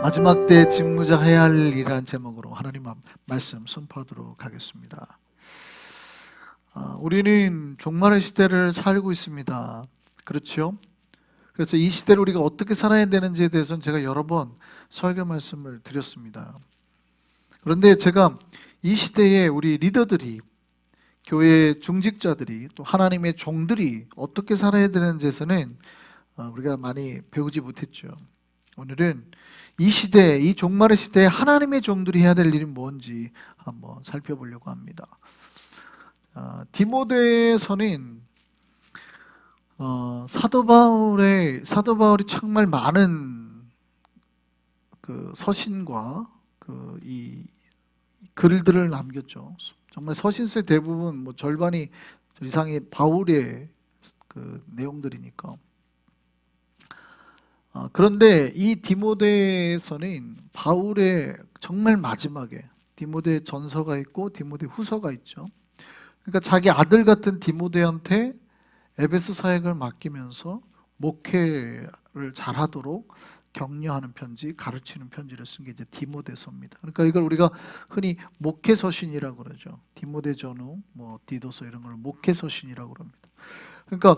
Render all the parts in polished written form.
마지막 때 직무자 해야 할 일이라는 제목으로 하나님 말씀 선포하도록 하겠습니다. 우리는 종말의 시대를 살고 있습니다. 그렇죠? 그래서 이 시대를 우리가 어떻게 살아야 되는지에 대해서는 제가 여러 번 설교 말씀을 드렸습니다. 그런데 제가 이 시대에 우리 리더들이, 교회 중직자들이, 또 하나님의 종들이 어떻게 살아야 되는지에서는 우리가 많이 배우지 못했죠. 오늘은 이 시대, 이 종말의 시대에 하나님의 종들이 해야 될 일이 뭔지 한번 살펴보려고 합니다. 디모데서는 사도 바울이 정말 많은 그 서신과 이 글들을 남겼죠. 정말 서신서의 대부분 절반이 이상이 바울의 그 내용들이니까. 그런데 이 디모데에서는 바울의 정말 마지막에 디모데 전서가 있고 디모데 후서가 있죠. 그러니까 자기 아들 같은 디모데한테 에베소 사역을 맡기면서 목회를 잘하도록 격려하는 편지, 가르치는 편지를 쓴 게 이제 디모데서입니다. 그러니까 이걸 우리가 흔히 목회서신이라고 그러죠. 디모데 전후, 디도서 이런 걸 목회서신이라고 그럽니다. 그러니까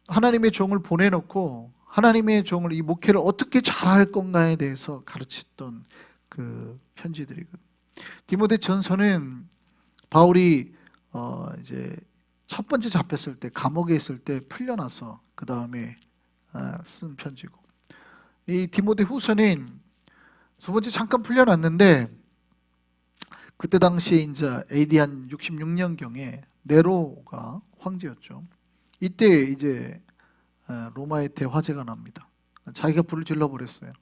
하나님의 종을 보내놓고 하나님의 종을, 이 목회를 어떻게 잘할 건가에 대해서 가르쳤던 그 편지들이거든요. 디모데 전서는 바울이 이제 첫 번째 잡혔을 때, 감옥에 있을 때 풀려나서 그 다음에 쓴 편지고, 이 디모데 후서는 두 번째 잠깐 풀려났는데 그때 당시에 이제 AD 한 66년경에 네로가 황제였죠. 이때 이제 로마의 대화재가 납니다. 자기가 불을 질러버렸어요.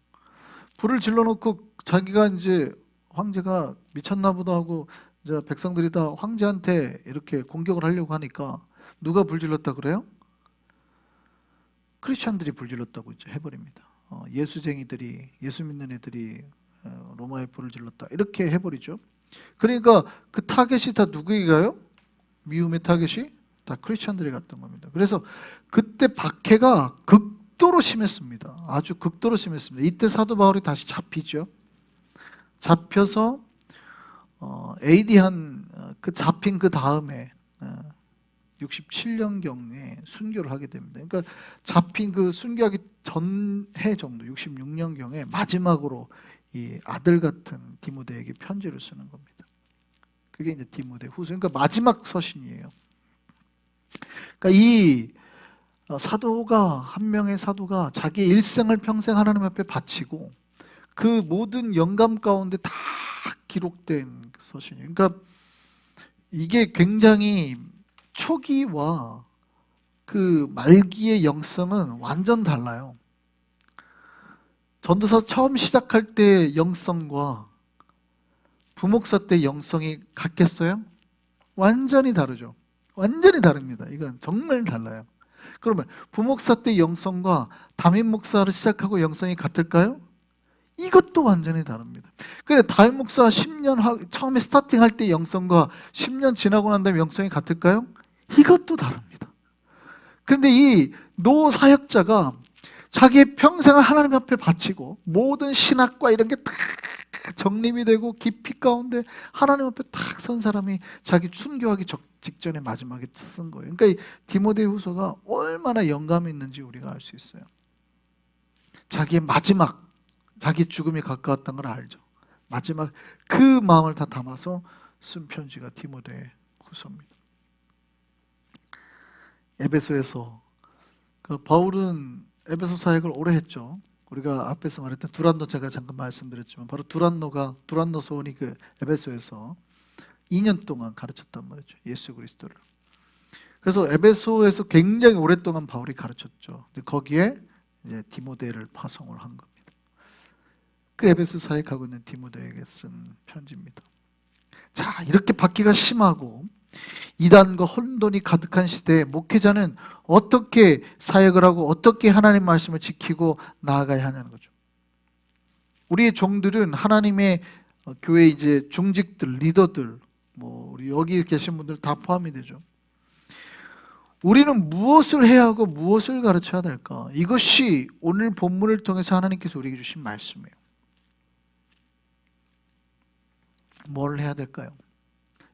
불을 질러놓고 자기가 이제 황제가 미쳤나 보다 하고 이제 백성들이 다 황제한테 이렇게 공격을 하려고 하니까 누가 불 질렀다 그래요? 크리스천들이 불 질렀다고 이제 해버립니다. 예수쟁이들이, 예수 믿는 애들이 로마에 불을 질렀다 이렇게 해버리죠. 그러니까 그 타겟이 다 누구에게 가요? 미움의 타겟이 다 크리스천들이 갔던 겁니다. 그래서 그때 박해가 극도로 심했습니다. 아주 극도로 심했습니다. 이때 사도 바울이 다시 잡히죠. 잡혀서 AD 그 잡힌 그 다음에 67년경에 순교를 하게 됩니다. 그러니까 잡힌 그 순교하기 전해 정도, 66년경에 마지막으로 이 아들 같은 디모데에게 편지를 쓰는 겁니다. 그게 이제 디모데 후서, 그러니까 마지막 서신이에요. 그러니까 이 사도가, 한 명의 사도가 자기 일생을 평생 하나님 앞에 바치고 그 모든 영감 가운데 다 기록된 서신이에요. 그러니까 이게 굉장히 초기와 그 말기의 영성은 완전 달라요. 전도서 처음 시작할 때 영성과 부목사 때 영성이 같겠어요? 완전히 다르죠. 완전히 다릅니다. 이건 정말 달라요. 그러면 부목사 때 영성과 담임 목사를 시작하고 영성이 같을까요? 이것도 완전히 다릅니다. 근데 담임 목사 10년 처음에 스타팅할 때 영성과 10년 지나고 난 다음에 영성이 같을까요? 이것도 다릅니다. 그런데 이 노 사역자가 자기의 평생을 하나님 앞에 바치고 모든 신학과 이런 게 다 정립이 되고 깊이 가운데 하나님 앞에 딱 선 사람이 자기 순교하기 직전에 마지막에 쓴 거예요. 그러니까 이 디모데 후서가 얼마나 영감이 있는지 우리가 알 수 있어요. 자기의 마지막, 자기 죽음이 가까웠던 걸 알죠. 마지막 그 마음을 다 담아서 쓴 편지가 디모데 후서입니다. 에베소에서 바울은 에베소 사역을 오래 했죠. 우리가 앞에서 말했던 두란노, 제가 잠깐 말씀드렸지만 바로 두란노 소원이 그 에베소에서 2년 동안 가르쳤단 말이죠. 예수 그리스도를. 그래서 에베소에서 굉장히 오랫동안 바울이 가르쳤죠. 근데 거기에 이제 디모데를 파송을 한 겁니다. 그 에베소 사역하고 있는 디모데에게 쓴 편지입니다. 자, 이렇게 박해가 심하고 이단과 혼돈이 가득한 시대에 목회자는 어떻게 사역을 하고 어떻게 하나님 말씀을 지키고 나아가야 하냐는 거죠. 우리의 종들은 하나님의 교회 이제 중직들, 리더들, 우리 여기 계신 분들 다 포함이 되죠. 우리는 무엇을 해야 하고 무엇을 가르쳐야 될까? 이것이 오늘 본문을 통해서 하나님께서 우리에게 주신 말씀이에요. 뭘 해야 될까요?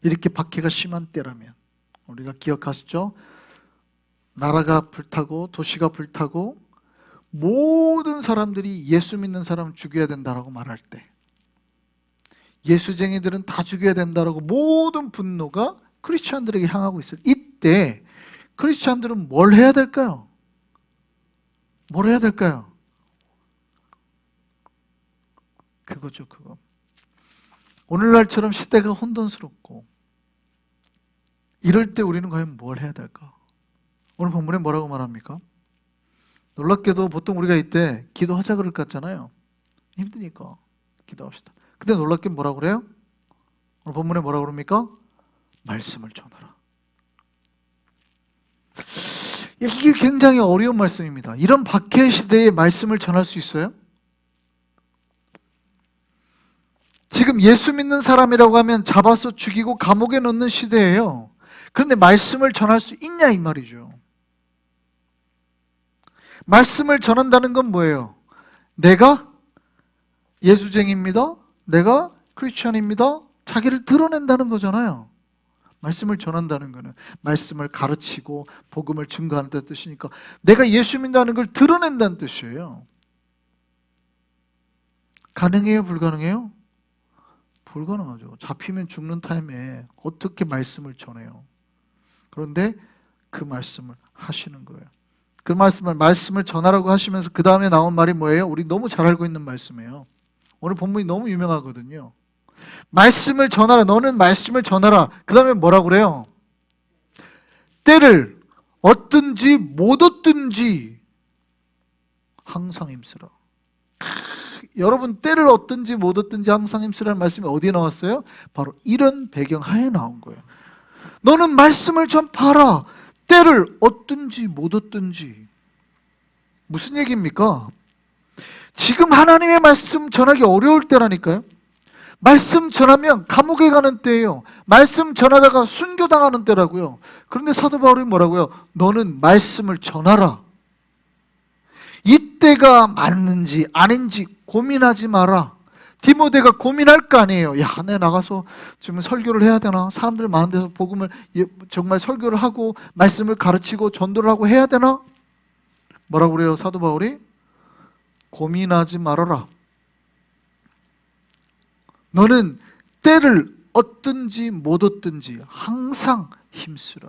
이렇게 박해가 심한 때라면 우리가 기억하시죠? 나라가 불타고 도시가 불타고 모든 사람들이 예수 믿는 사람을 죽여야 된다라고 말할 때, 예수쟁이들은 다 죽여야 된다라고 모든 분노가 크리스찬들에게 향하고 있어요. 이때 크리스찬들은 뭘 해야 될까요? 뭘 해야 될까요? 그거죠, 그거. 오늘날처럼 시대가 혼돈스럽고 이럴 때 우리는 과연 뭘 해야 될까? 오늘 본문에 뭐라고 말합니까? 놀랍게도 보통 우리가 이때 기도하자 그럴 것 같잖아요. 힘드니까 기도합시다. 근데 놀랍게 뭐라고 그래요? 오늘 본문에 뭐라고 그럽니까? 말씀을 전하라. 이게 굉장히 어려운 말씀입니다. 이런 박해 시대에 말씀을 전할 수 있어요? 지금 예수 믿는 사람이라고 하면 잡아서 죽이고 감옥에 넣는 시대예요. 그런데 말씀을 전할 수 있냐 이 말이죠. 말씀을 전한다는 건 뭐예요? 내가 예수쟁이입니다. 내가 크리스천입니다. 자기를 드러낸다는 거잖아요. 말씀을 전한다는 거는 말씀을 가르치고 복음을 증거한다는 뜻이니까 내가 예수 믿는다는 걸 드러낸다는 뜻이에요. 가능해요? 불가능해요? 불가능하죠. 잡히면 죽는 타임에 어떻게 말씀을 전해요? 그런데 그 말씀을 하시는 거예요. 그 말씀을 전하라고 하시면서 그 다음에 나온 말이 뭐예요? 우리 너무 잘 알고 있는 말씀이에요. 오늘 본문이 너무 유명하거든요. 말씀을 전하라. 너는 말씀을 전하라. 그 다음에 뭐라고 그래요? 때를 얻든지 못 얻든지 항상 힘쓰라. 여러분, 때를 얻든지 못 얻든지 항상 힘쓰라는 말씀이 어디에 나왔어요? 바로 이런 배경 하에 나온 거예요. 너는 말씀을 전파하라. 때를 얻든지 못 얻든지. 무슨 얘기입니까? 지금 하나님의 말씀 전하기 어려울 때라니까요. 말씀 전하면 감옥에 가는 때예요. 말씀 전하다가 순교당하는 때라고요. 그런데 사도 바울이 뭐라고요? 너는 말씀을 전하라. 이때가 맞는지 아닌지 고민하지 마라. 디모데가 고민할 거 아니에요. 야, 내가 나가서 지금 설교를 해야 되나? 사람들 많은 데서 복음을 정말 설교를 하고 말씀을 가르치고 전도를 하고 해야 되나? 뭐라고 그래요? 사도 바울이? 고민하지 말아라. 너는 때를 얻든지 못 얻든지 항상 힘쓰라.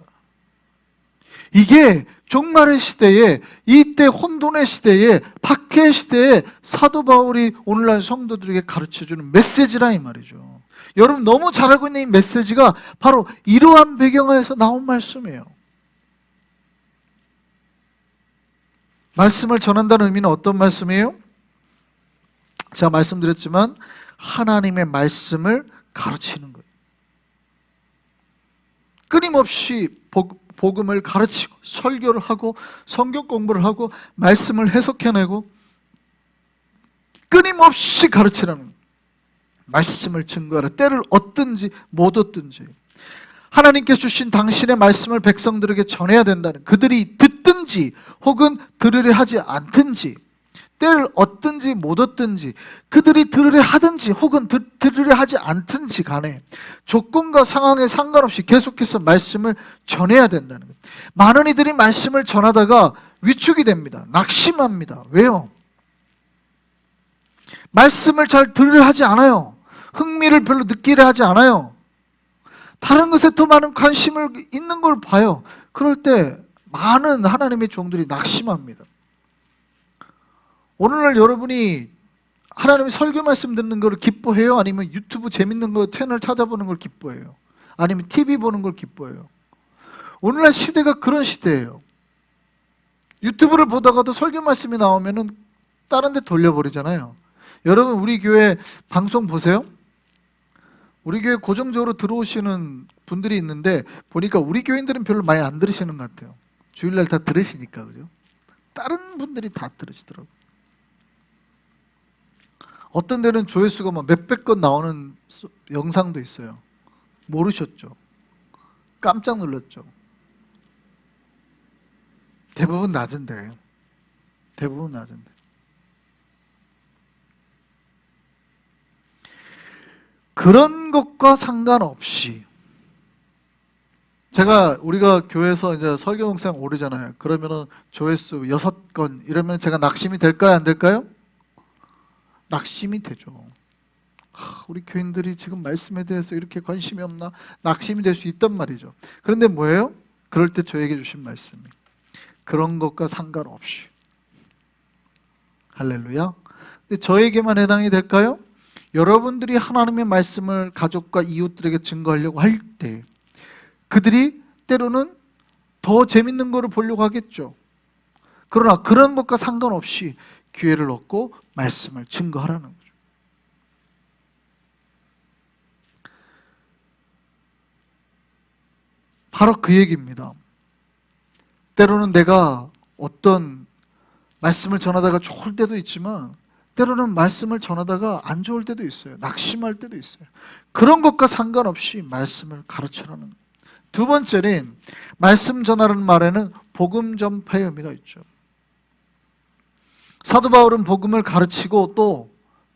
이게 종말의 시대에, 이때 혼돈의 시대에, 박해의 시대에 사도 바울이 오늘날 성도들에게 가르쳐주는 메시지라 이 말이죠. 여러분 너무 잘 알고 있는 이 메시지가 바로 이러한 배경하에서 나온 말씀이에요. 말씀을 전한다는 의미는 어떤 말씀이에요? 제가 말씀드렸지만 하나님의 말씀을 가르치는 거예요. 끊임없이 복음을 가르치고 설교를 하고 성경 공부를 하고 말씀을 해석해내고 끊임없이 가르치라는 거예요. 말씀을 증거하라. 때를 얻든지 못 얻든지 하나님께서 주신 당신의 말씀을 백성들에게 전해야 된다는, 그들이 듣든지 혹은 들으려 하지 않든지, 때를 얻든지 못 얻든지, 그들이 들으려 하든지 혹은 들으려 하지 않든지 간에 조건과 상황에 상관없이 계속해서 말씀을 전해야 된다는 거예요. 많은 이들이 말씀을 전하다가 위축이 됩니다. 낙심합니다. 왜요? 말씀을 잘 들으려 하지 않아요. 흥미를 별로 느끼려 하지 않아요. 다른 것에 더 많은 관심을 있는 걸 봐요. 그럴 때 많은 하나님의 종들이 낙심합니다. 오늘날 여러분이 하나님의 설교 말씀 듣는 걸 기뻐해요? 아니면 유튜브 재밌는 거 채널 찾아보는 걸 기뻐해요? 아니면 TV 보는 걸 기뻐해요? 오늘날 시대가 그런 시대예요. 유튜브를 보다가도 설교 말씀이 나오면은 다른 데 돌려버리잖아요. 여러분 우리 교회 방송 보세요. 우리 교회 고정적으로 들어오시는 분들이 있는데 보니까 우리 교인들은 별로 많이 안 들으시는 것 같아요. 주일날 다 들으시니까, 그죠? 다른 분들이 다 들으시더라고요. 어떤 데는 조회수가 막 몇백 건 나오는 영상도 있어요. 모르셨죠? 깜짝 놀랐죠? 대부분 낮은데. 대부분 낮은데. 그런 것과 상관없이 우리가 교회에서 이제 설교 영상 오르잖아요. 그러면은 조회수 6건 이러면 제가 낙심이 될까요? 안 될까요? 낙심이 되죠. 우리 교인들이 지금 말씀에 대해서 이렇게 관심이 없나? 낙심이 될 수 있단 말이죠. 그런데 뭐예요? 그럴 때 저에게 주신 말씀이 그런 것과 상관없이 할렐루야. 근데 저에게만 해당이 될까요? 여러분들이 하나님의 말씀을 가족과 이웃들에게 증거하려고 할 때 그들이 때로는 더 재밌는 거를 보려고 하겠죠. 그러나 그런 것과 상관없이 기회를 얻고 말씀을 증거하라는 거죠. 바로 그 얘기입니다. 때로는 내가 어떤 말씀을 전하다가 좋을 때도 있지만 때로는 말씀을 전하다가 안 좋을 때도 있어요. 낙심할 때도 있어요. 그런 것과 상관없이 말씀을 가르쳐라는 거예요. 두 번째는 말씀 전하라는 말에는 복음 전파의 의미가 있죠. 사도 바울은 복음을 가르치고 또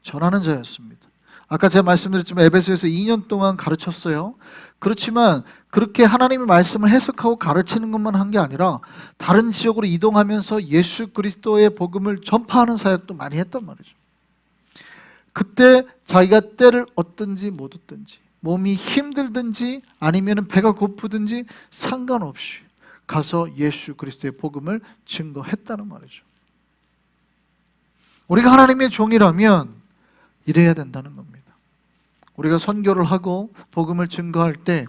전하는 자였습니다. 아까 제가 말씀드렸지만 에베소에서 2년 동안 가르쳤어요. 그렇지만 그렇게 하나님의 말씀을 해석하고 가르치는 것만 한 게 아니라 다른 지역으로 이동하면서 예수 그리스도의 복음을 전파하는 사역도 많이 했단 말이죠. 그때 자기가 때를 얻든지 못 얻든지 몸이 힘들든지 아니면 배가 고프든지 상관없이 가서 예수 그리스도의 복음을 증거했다는 말이죠. 우리가 하나님의 종이라면 이래야 된다는 겁니다. 우리가 선교를 하고 복음을 증거할 때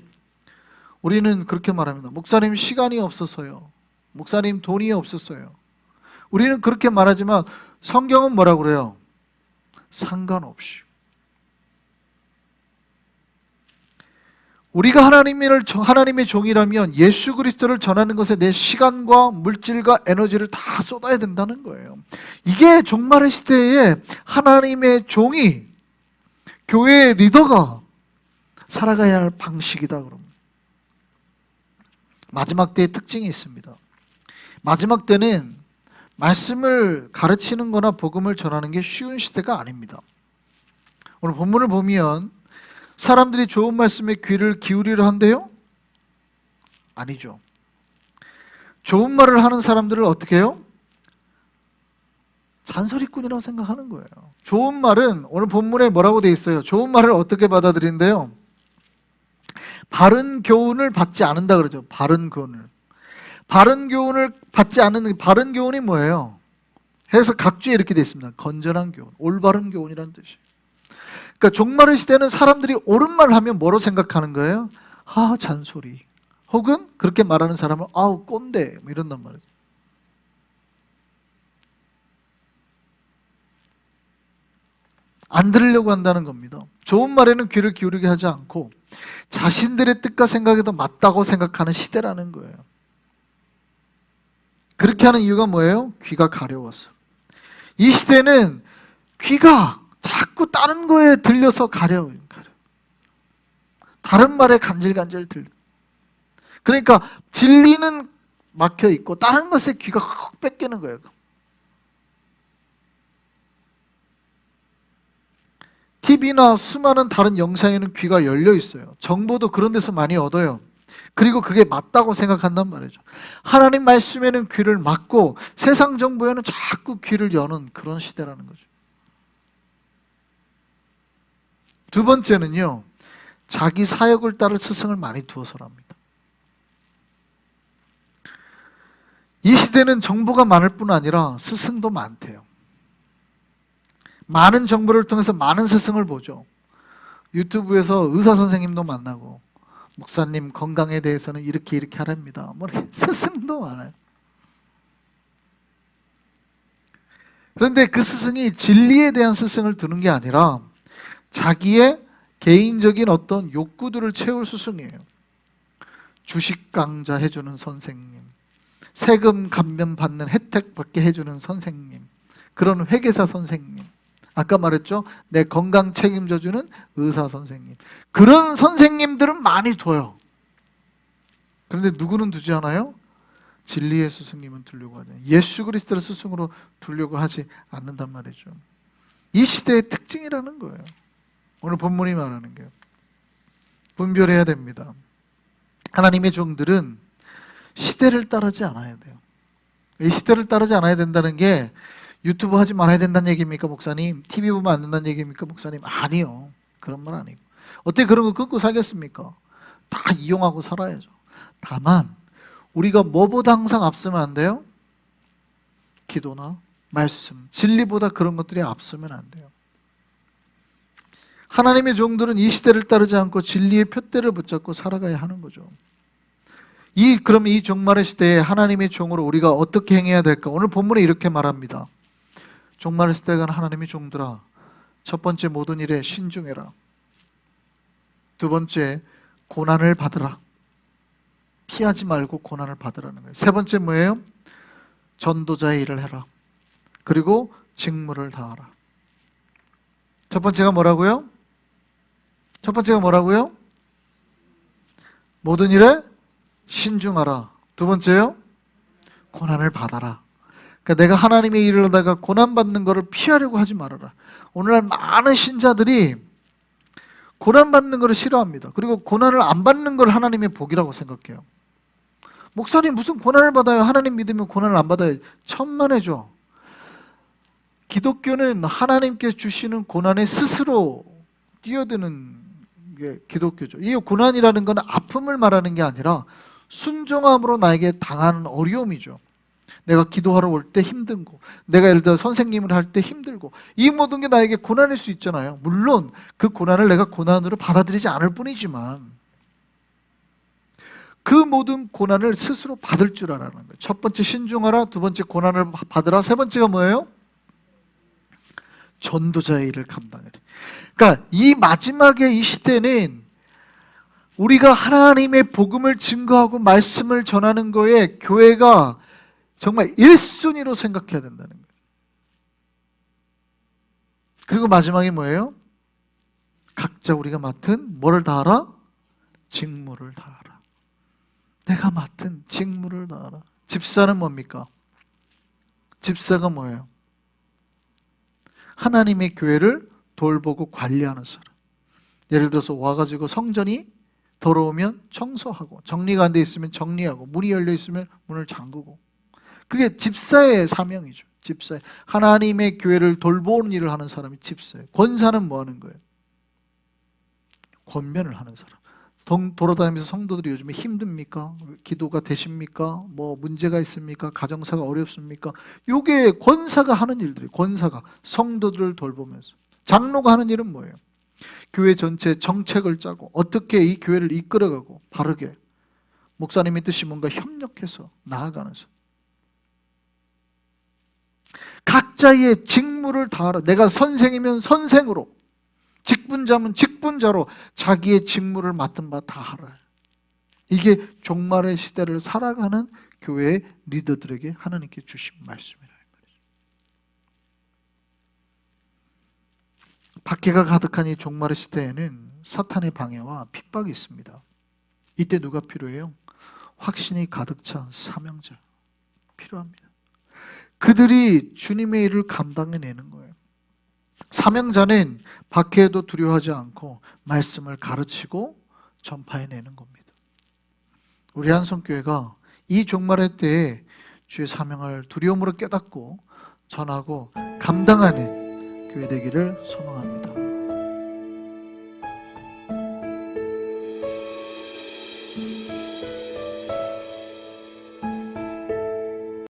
우리는 그렇게 말합니다. 목사님 시간이 없어서요. 목사님 돈이 없었어요. 우리는 그렇게 말하지만 성경은 뭐라고 그래요? 상관없이. 우리가 하나님의 종이라면 예수 그리스도를 전하는 것에 내 시간과 물질과 에너지를 다 쏟아야 된다는 거예요. 이게 종말의 시대에 하나님의 종이 교회의 리더가 살아가야 할 방식이다. 그러면 마지막 때의 특징이 있습니다. 마지막 때는 말씀을 가르치는 거나 복음을 전하는 게 쉬운 시대가 아닙니다. 오늘 본문을 보면 사람들이 좋은 말씀에 귀를 기울이려 한대요? 아니죠. 좋은 말을 하는 사람들을 어떻게 해요? 잔소리꾼이라고 생각하는 거예요. 좋은 말은 오늘 본문에 뭐라고 돼 있어요? 좋은 말을 어떻게 받아들인대요? 바른 교훈을 받지 않는다 그러죠. 바른 교훈을. 바른 교훈을 받지 않는 바른 교훈이 뭐예요? 해서 각주에 이렇게 돼 있습니다. 건전한 교훈, 올바른 교훈이라는 뜻이에요. 그러니까 종말의 시대는 사람들이 옳은 말 하면 뭐로 생각하는 거예요? 잔소리. 혹은 그렇게 말하는 사람은 꼰대 뭐 이런단 말이죠. 안 들으려고 한다는 겁니다. 좋은 말에는 귀를 기울이게 하지 않고 자신들의 뜻과 생각이 더 맞다고 생각하는 시대라는 거예요. 그렇게 하는 이유가 뭐예요? 귀가 가려워서. 이 시대는 귀가 자꾸 다른 거에 들려서 가려워요. 다른 말에 간질간질 들려. 그러니까 진리는 막혀 있고 다른 것에 귀가 확 뺏기는 거예요. TV나 수많은 다른 영상에는 귀가 열려 있어요. 정보도 그런 데서 많이 얻어요. 그리고 그게 맞다고 생각한단 말이죠. 하나님 말씀에는 귀를 막고 세상 정보에는 자꾸 귀를 여는 그런 시대라는 거죠. 두 번째는요, 자기 사역을 따를 스승을 많이 두어서랍니다. 이 시대는 정보가 많을 뿐 아니라 스승도 많대요. 많은 정보를 통해서 많은 스승을 보죠. 유튜브에서 의사 선생님도 만나고 목사님 건강에 대해서는 이렇게 하랍니다. 뭐 이렇게 스승도 많아요. 그런데 그 스승이 진리에 대한 스승을 두는 게 아니라 자기의 개인적인 어떤 욕구들을 채울 스승이에요. 주식 강좌 해주는 선생님, 세금 감면 받는 혜택 받게 해주는 선생님, 그런 회계사 선생님, 아까 말했죠? 내 건강 책임져주는 의사 선생님, 그런 선생님들은 많이 둬요. 그런데 누구는 두지 않아요? 진리의 스승님은 두려고 하지, 예수 그리스도를 스승으로 두려고 하지 않는단 말이죠. 이 시대의 특징이라는 거예요. 오늘 본문이 말하는 게요. 분별해야 됩니다. 하나님의 종들은 시대를 따르지 않아야 돼요. 이 시대를 따르지 않아야 된다는 게 유튜브 하지 말아야 된다는 얘기입니까, 목사님? TV 보면 안 된다는 얘기입니까, 목사님? 아니요. 그런 말 아니고. 어떻게 그런 거 끊고 살겠습니까? 다 이용하고 살아야죠. 다만 우리가 뭐보다 항상 앞서면 안 돼요? 기도나 말씀, 진리보다 그런 것들이 앞서면 안 돼요. 하나님의 종들은 이 시대를 따르지 않고 진리의 푯대를 붙잡고 살아가야 하는 거죠. 그러면 이 종말의 시대에 하나님의 종으로 우리가 어떻게 행해야 될까? 오늘 본문에 이렇게 말합니다. 종말의 시대에 간 하나님의 종들아, 첫 번째, 모든 일에 신중해라. 두 번째, 고난을 받으라. 피하지 말고 고난을 받으라는 거예요. 세 번째 뭐예요? 전도자의 일을 해라. 그리고 직무를 다하라. 첫 번째가 뭐라고요? 모든 일에 신중하라. 두 번째요? 고난을 받아라. 그러니까 내가 하나님의 일을 하다가 고난받는 것을 피하려고 하지 말아라. 오늘날 많은 신자들이 고난받는 것을 싫어합니다. 그리고 고난을 안 받는 걸 하나님의 복이라고 생각해요. 목사님 무슨 고난을 받아요? 하나님 믿으면 고난을 안 받아요. 천만에죠. 기독교는 하나님께 주시는 고난에 스스로 뛰어드는 게 기독교죠. 이 고난이라는 건 아픔을 말하는 게 아니라 순종함으로 나에게 당하는 어려움이죠. 내가 기도하러 올 때 힘든 거, 내가 예를 들어 선생님을 할 때 힘들고, 이 모든 게 나에게 고난일 수 있잖아요. 물론 그 고난을 내가 고난으로 받아들이지 않을 뿐이지만 그 모든 고난을 스스로 받을 줄 알아는 거예요. 첫 번째 신중하라, 두 번째 고난을 받으라, 세 번째가 뭐예요? 전도자의 일을 감당해라. 그러니까 이 마지막에 이 시대는 우리가 하나님의 복음을 증거하고 말씀을 전하는 거에 교회가 정말 1순위로 생각해야 된다는 거예요. 그리고 마지막에 뭐예요? 각자 우리가 맡은 뭐를 다하라? 직무를 다하라. 내가 맡은 직무를 다하라. 집사는 뭡니까? 집사가 뭐예요? 하나님의 교회를 돌보고 관리하는 사람. 예를 들어서 와가지고 성전이 더러우면 청소하고, 정리가 안 돼 있으면 정리하고, 문이 열려 있으면 문을 잠그고. 그게 집사의 사명이죠. 집사. 하나님의 교회를 돌보는 일을 하는 사람이 집사예요. 권사는 뭐 하는 거예요? 권면을 하는 사람. 돌아다니면서 성도들이 요즘에 힘듭니까? 기도가 되십니까? 뭐 문제가 있습니까? 가정사가 어렵습니까? 요게 권사가 하는 일들이에요. 권사가 성도들을 돌보면서. 장로가 하는 일은 뭐예요? 교회 전체 정책을 짜고 어떻게 이 교회를 이끌어가고 바르게 목사님의 뜻이 뭔가 협력해서 나아가는 사. 각자의 직무를 다하라. 내가 선생이면 선생으로, 직분자면 직분자로 자기의 직무를 맡은 바 다하라. 이게 종말의 시대를 살아가는 교회의 리더들에게 하나님께 주신 말씀이라. 박해가 가득한 이 종말의 시대에는 사탄의 방해와 핍박이 있습니다. 이때 누가 필요해요? 확신이 가득 찬 사명자 필요합니다. 그들이 주님의 일을 감당해내는 거예요. 사명자는 박해에도 두려워하지 않고 말씀을 가르치고 전파해내는 겁니다. 우리 한성교회가 이 종말의 때에 주의 사명을 두려움으로 깨닫고 전하고 감당하는 교회 되기를 소망합니다.